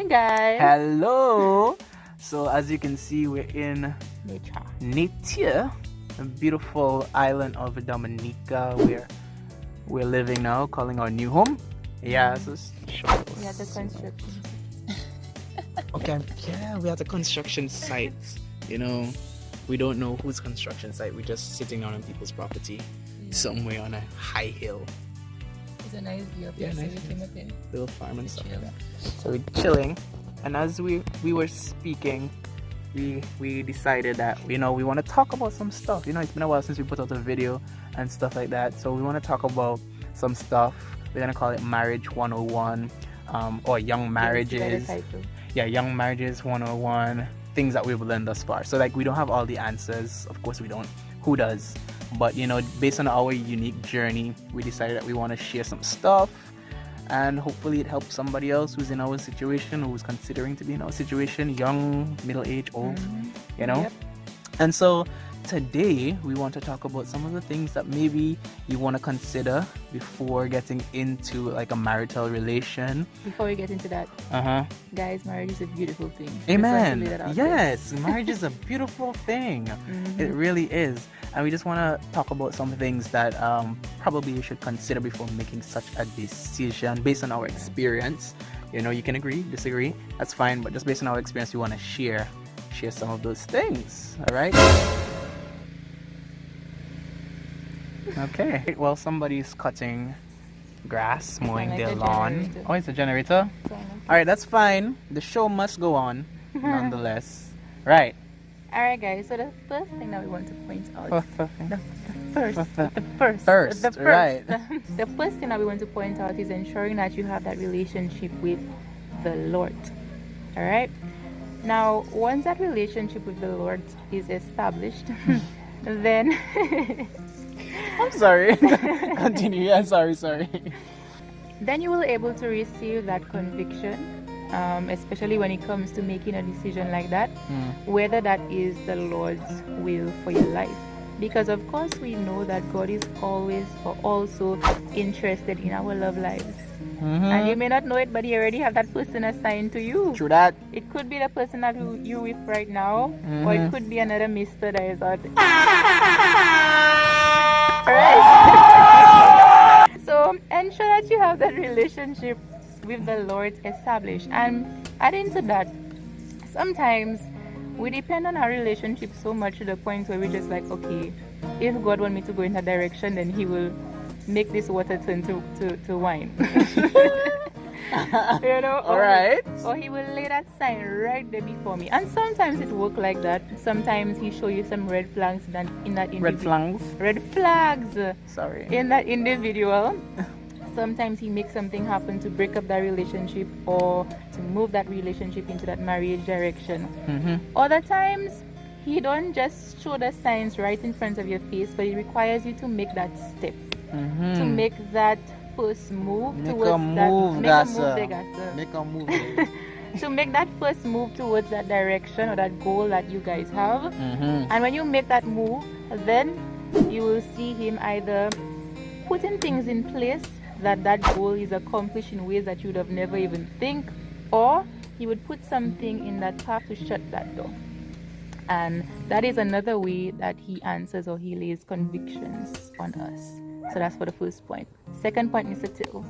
guys. Hello. So as you can see, we're in Nature. a beautiful island of Dominica where we're living now, calling our new home. Yeah, so We had the construction. okay, yeah, we have the construction site. You know, we don't know whose construction site. We're just sitting down on people's property, somewhere on a high hill. It's a nice view up Yeah, here, nice. so we came up here. Little farm and stuff Chill. like that. So we're chilling, and as we were speaking, we decided that we want to talk about some stuff. It's been a while since we put out a video and stuff like that, so we want to talk about some stuff. We're gonna call it Marriage 101, or Young Marriages. Yeah, Young Marriages 101, things that we've learned thus far. So like, we don't have all the answers, of course we don't. Who does? But based on our unique journey, we decided that we want to share some stuff, and hopefully it helps somebody else who's in our situation, who's considering to be in our situation, young, middle age, old, Yep. And so today we want to talk about some of the things that maybe you want to consider before getting into like a marital relation. Before we get into that, guys, marriage is a beautiful thing. Amen. Just want to lay that out Yes, marriage is a beautiful thing. It really is. And we just want to talk about some things that probably you should consider before making such a decision based on our experience. You can agree, disagree, that's fine, but just based on our experience, we want to share some of those things. All right. Okay. Well, somebody's cutting grass, mowing like their a lawn. generator. Oh, it's a generator. All right, that's fine. The show must go on, nonetheless. Right. Alright guys, so the first thing that we want to point out, the First, right. The first thing that we want to point out is ensuring that you have that relationship with the Lord. Alright? Now, once that relationship with the Lord is established, then I'm sorry. Continue. Yeah, sorry. then you will be able to receive that conviction, especially when it comes to making a decision like that, whether that is the Lord's will for your life. Because of course we know that God is always or also interested in our love lives. And you may not know it, but He already have that person assigned to you. True that. It could be the person that you're with right now, or it could be another mister that is out there. Right? So ensure that you have that relationship with the Lord established. And adding to that, sometimes we depend on our relationship so much to the point where we're just like, okay, if God wants me to go in that direction, then He will make this water turn to wine. Alright. Or He will lay that sign right there before me. And sometimes it works like that. Sometimes He show you some red flags in that individual. Red flags. Sorry. In that individual. Sometimes He makes something happen to break up that relationship or to move that relationship into that marriage direction. Other times He don't just show the signs right in front of your face, but He requires you to make that step, to make that first move towards to make that first move towards that direction or that goal that you guys have. And when you make that move, then you will see Him either putting things in place that goal is accomplished in ways that you would have never even think, or He would put something in that path to shut that door. And that is another way that He answers or He lays convictions on us. So that's for the first point. Second point, Mr. Till.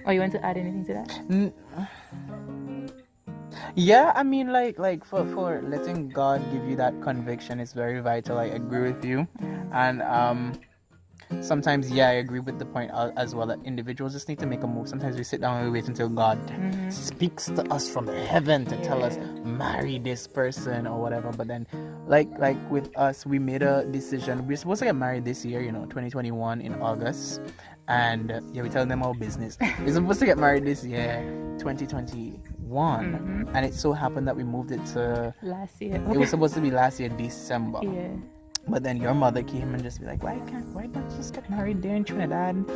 Or you want to add anything to that? Yeah, I mean, like for letting God give you that conviction is very vital. I agree with you. And sometimes, I agree with the point as well that individuals just need to make a move. Sometimes we sit down and we wait until God speaks to us from heaven to tell us, marry this person or whatever. But then, like with us, we made a decision. We're supposed to get married this year, 2021 in August. And we're telling them our business. We're supposed to get married this year, 2021. And it so happened that we moved it to last year. It was supposed to be last year, December. Yeah. But then your mother came and just be like, why don't you just get married there in Trinidad?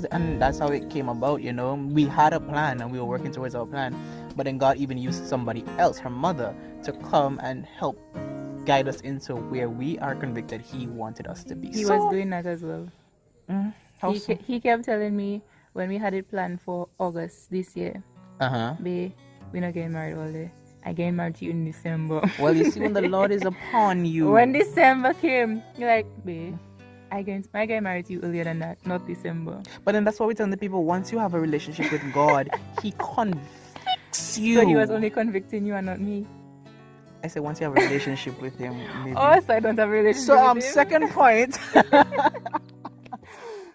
And that's how it came about, We had a plan and we were working towards our plan. But then God even used somebody else, her mother, to come and help guide us into where we are convicted He wanted us to be. He was doing that as well. He kept telling me, when we had it planned for August this year, babe, we're not getting married all day. I get married to you in December. Well, you see, when the Lord is upon you. When December came, you're like, babe, I get married to you earlier than that, not December. But then that's what we tell the people. Once you have a relationship with God, He convicts you. So He was only convicting you and not me. I said once you have a relationship with Him. Maybe. Oh, so I don't have a relationship so, with Him. second point.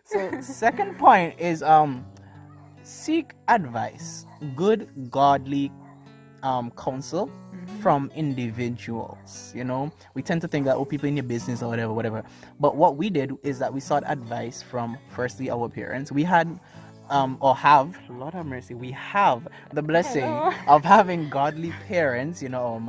So, second point is seek advice, good, godly counsel from individuals. You know, we tend to think that people in your business or whatever. But what we did is that we sought advice from firstly our parents. We had or have, Lord have mercy, we have the blessing of having godly parents, you know,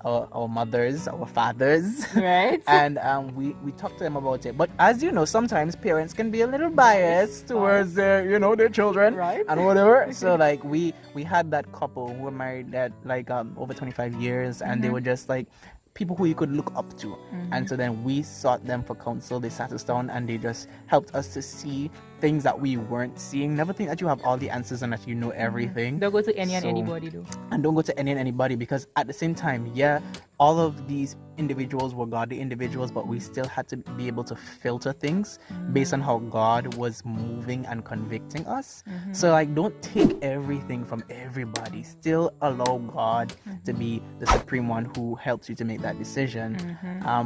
our mothers, our fathers, right? And we talk to them about it. But as you know, sometimes parents can be a little biased towards their, you know, their children, right? And whatever. So like we had that couple who were married at like over 25 years, and they were just like people who you could look up to. And so then we sought them for counsel. They sat us down and they just helped us to see things that we weren't seeing. Never think that you have all the answers and that you know everything. Don't go to any and anybody though. And don't go to any and anybody, because at the same time, yeah, all of these individuals were godly individuals, but we still had to be able to filter things based on how God was moving and convicting us. So like, don't take everything from everybody. Still allow God to be the supreme one who helps you to make that decision.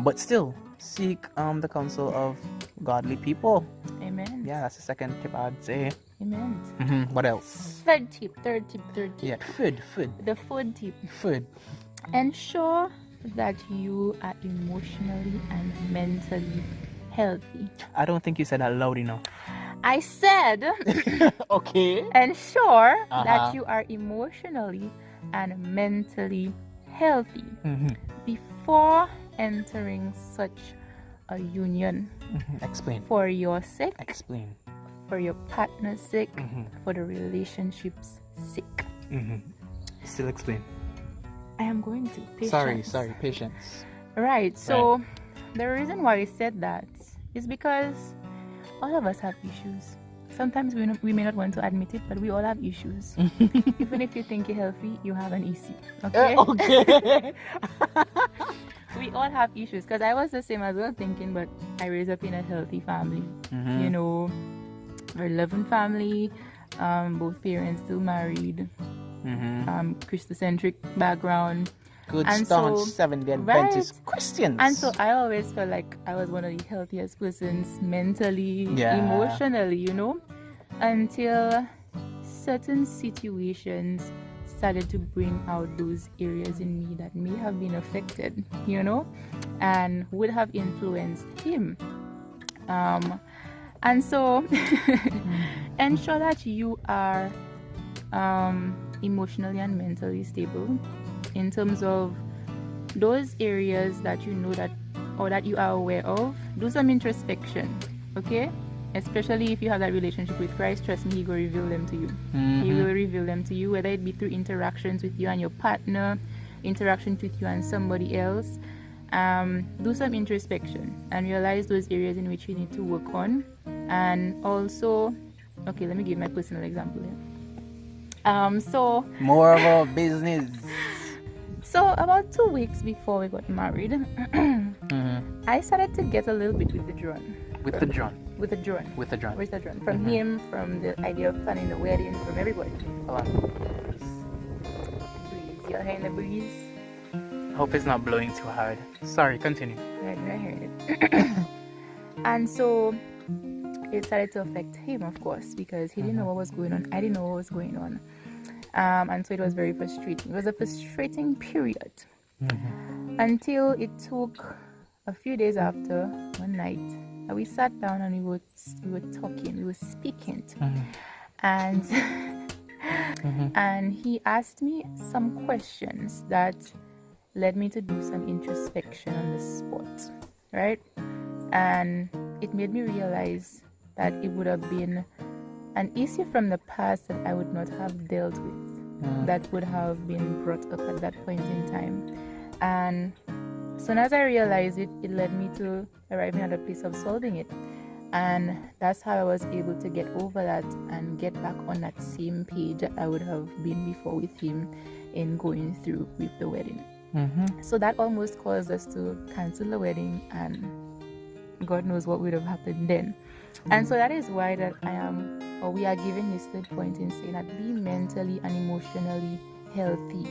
But still seek the counsel of godly people. Amen. Yeah, that's the second tip I'd say. Amen. What else? Third tip. Yeah, food. The food tip. Food. Ensure that you are emotionally and mentally healthy. I don't think you said that loud enough. I said okay. Ensure that you are emotionally and mentally healthy before entering such a union. Explain. For your sake. Explain. For your partner's sake. For the relationship's sake. Still explain. I am going to. Patience. Sorry, patience. Right, so the reason why we said that is because all of us have issues. Sometimes we may not want to admit it, but we all have issues. Even if you think you're healthy, you have an issue. Okay? Okay. We all have issues, because I was the same as well, thinking, but I raised up in a healthy family. You know, very loving family, both parents still married. Christocentric background, good, and staunch so, Seventh-day Adventist Christians. And so I always felt like I was one of the healthiest persons mentally, emotionally, you know, until certain situations started to bring out those areas in me that may have been affected, you know, and would have influenced him. And so ensure that you are emotionally and mentally stable in terms of those areas that you know that, or that you are aware of. Do some introspection, okay? Especially if you have that relationship with Christ, trust me, He will reveal them to you. He will reveal them to you, whether it be through interactions with you and your partner, interactions with you and somebody else. Do some introspection and realize those areas in which you need to work on. And also, okay, let me give my personal example here. So more of our business. So about 2 weeks before we got married, I started to get a little bit withdrawn. Withdrawn. From him, from the idea of planning the wedding, from everybody. Breeze. You're hearing the breeze? Hope it's not blowing too hard. Sorry, continue. Right, I heard it. And so it started to affect him, of course, because he didn't know what was going on. I didn't know what was going on. And so it was very frustrating. It was a frustrating period until it took a few days after, one night, we sat down and we were talking, we were speaking, and and he asked me some questions that led me to do some introspection on the spot, right? And it made me realize that it would have been an issue from the past that I would not have dealt with, that would have been brought up at that point in time. And so as I realized it, it led me to arriving at a place of solving it. And that's how I was able to get over that and get back on that same page that I would have been before with him in going through with the wedding. So that almost caused us to cancel the wedding, and God knows what would have happened then. And so that is why that we are given this third point in saying that be mentally and emotionally healthy.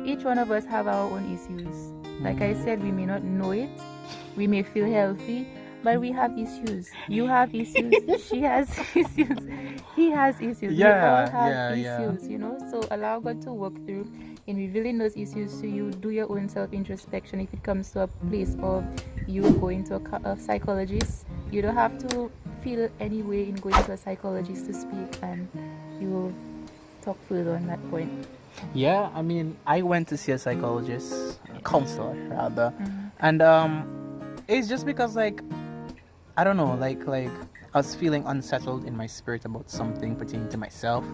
Each one of us have our own issues. Like I said, we may not know it, we may feel healthy, but we have issues. You have issues, she has issues, he has issues. We all have issues, you know. So allow God to work through in revealing those issues to you. Do your own self-introspection. If it comes to a place of you going to a psychologist, you don't have to feel any way in going to a psychologist to speak, and you will talk further on that point. Yeah, I mean, I went to see a psychologist, a counselor rather, and it's just because, like, I don't know, like I was feeling unsettled in my spirit about something pertaining to myself.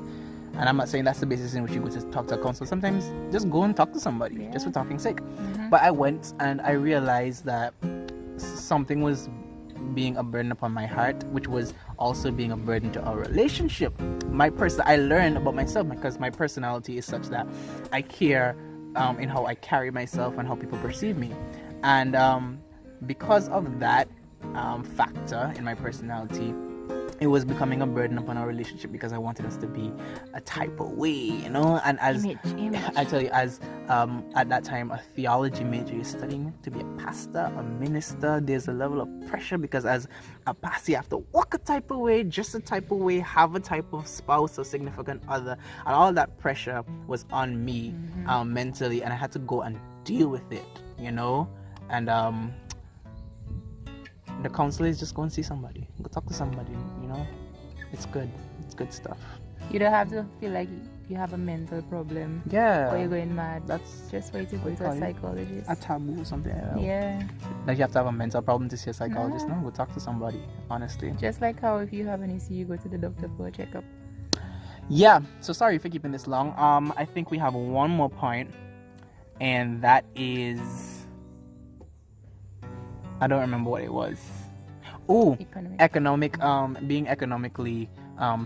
And I'm not saying that's the basis in which you go to talk to a counselor. Sometimes just go and talk to somebody, just for talking sake. But I went and I realized that something was being a burden upon my heart, which was also being a burden to our relationship. I learned about myself because my personality is such that I care in how I carry myself and how people perceive me. And because of that factor in my personality, it was becoming a burden upon our relationship because I wanted us to be a type of way, you know. And as image. I tell you, as at that time a theology major, you're studying to be a pastor, a minister, there's a level of pressure because as a pastor you have to walk a type of way, just a type of way, have a type of spouse or significant other, and all that pressure was on me mentally, and I had to go and deal with it, you know. And the counselor is just go and see somebody, go talk to somebody, you know. It's good stuff. You don't have to feel like you have a mental problem, or you're going mad. That's just why you go to a psychologist. A taboo or something like that. Yeah, like you have to have a mental problem to see a psychologist. No, go talk to somebody, honestly. Just like how if you have an issue, you go to the doctor for a checkup. Yeah, so sorry for keeping this long. I think we have one more point, and that is, I don't remember what it was. Oh, economic. Being economically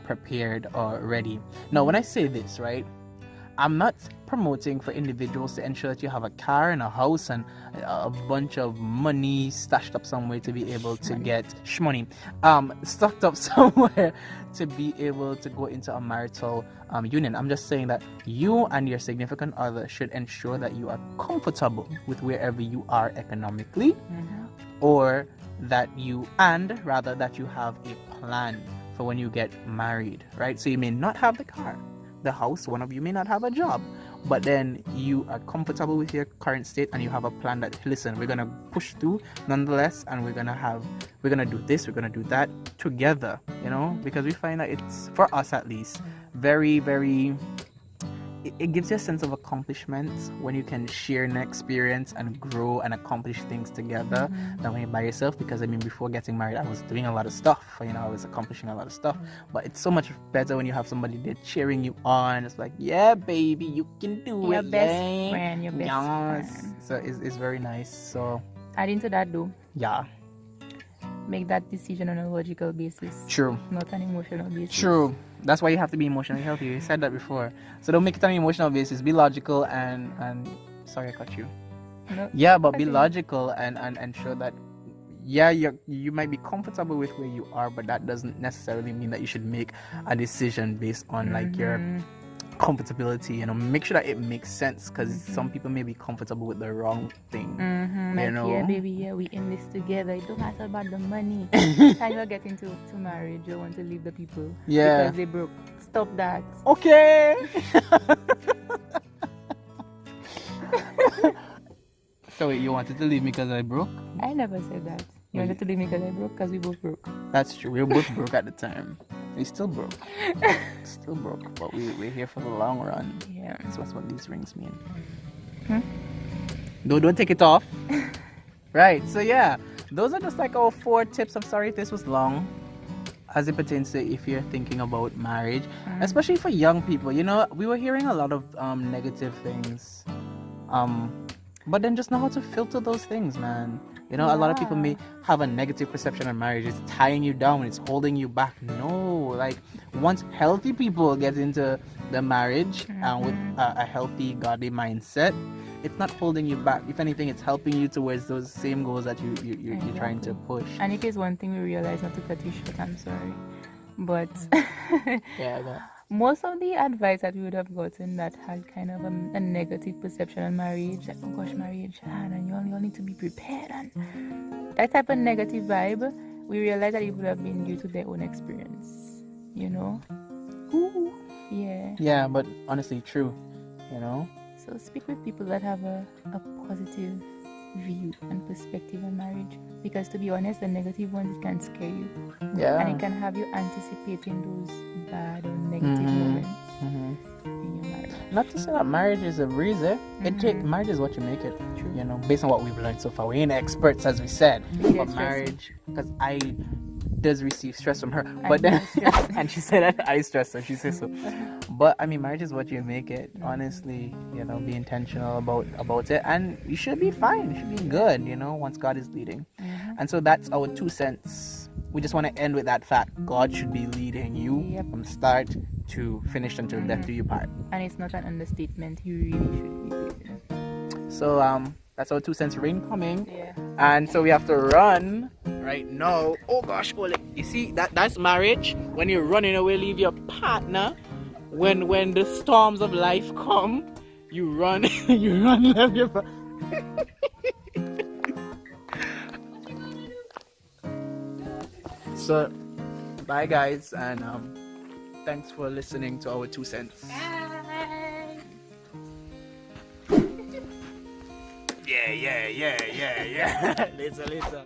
prepared or ready. Now, when I say this, right, I'm not promoting for individuals to ensure that you have a car and a house and a bunch of money stashed up somewhere to be able to get shmoney, stocked up somewhere to be able to go into a marital union. I'm just saying that you and your significant other should ensure that you are comfortable with wherever you are economically, or that you have a plan for when you get married, right? So you may not have the car, the house, one of you may not have a job, but then you are comfortable with your current state and you have a plan that, listen, we're gonna push through nonetheless, and we're gonna do this, we're gonna do that together, you know, because we find that it's, for us at least, very, very, it gives you a sense of accomplishment when you can share an experience and grow and accomplish things together than when you're by yourself. Because I mean, before getting married, I was doing a lot of stuff, you know, I was accomplishing a lot of stuff, but it's so much better when you have somebody there cheering you on. It's like, yeah, baby, you can do your it. Best friend, your best friend. So it's very nice. So adding to that though, make that decision on a logical basis. True. Not an emotional basis. True. That's why you have to be emotionally healthy. You said that before. So don't make it on an emotional basis. Be logical and sorry I cut you. No, yeah, but be logical and ensure that you might be comfortable with where you are, but that doesn't necessarily mean that you should make a decision based on like your comfortability. You know, make sure that it makes sense, because some people may be comfortable with the wrong thing. Like, you know, yeah, baby, we in this together. It don't matter about the money. Time you get into marriage, you want to leave the people because they broke. Stop that. Okay. So wait, you wanted to leave me because I broke? I never said that. You wanted to leave me because I broke, because we both broke. That's true. We were both broke at the time. We still broke. Still broke. But we're here for the long run. Yeah. So that's what these rings mean. Don't take it off. Right. So yeah, those are just like our 4 tips. I'm sorry if this was long, as it pertains to if you're thinking about marriage, especially for young people. You know, we were hearing a lot of negative things. But then just know how to filter those things, man. You know, a lot of people Yeah. may have a negative perception of marriage. It's tying you down, it's holding you back. No, like once healthy people get into the marriage with a healthy, godly mindset, it's not holding you back. If anything, it's helping you towards those same goals that you're trying to push. And if it's one thing we realize, not to cut you short, I'm sorry, but Yeah. most of the advice that we would have gotten that had kind of a negative perception on marriage, like, oh gosh, marriage, and you all need to be prepared, and that type of negative vibe, we realized that it would have been due to their own experience, you know. Ooh. Yeah, but honestly, true, you know. So speak with people that have a positive view and perspective on marriage, because to be honest, the negative ones, it can scare you, and it can have you anticipating those bad or negative moments in your marriage. Not to say that marriage is a breeze, eh? Marriage is what you make it. True. You know, based on what we've learned so far. We ain't experts, as we said, but Stressful. marriage, because I does receive stress from her, but then and she said that I stress her. She says so. But I mean, marriage is what you make it. Honestly, you know, be intentional about it, and you should be fine. You should be good. You know, once God is leading. And so that's our 2 cents. We just want to end with that fact: God should be leading you from start to finish until death do you part. And it's not an understatement. You really should be leading. So that's our 2 cents rain coming. Yeah. And so we have to run right now. Oh gosh, Ole. You see that's marriage. When you're running away, leave your partner. When the storms of life come, you run, leave your partner. So bye guys, and thanks for listening to our 2 cents. Bye. Yeah. Later.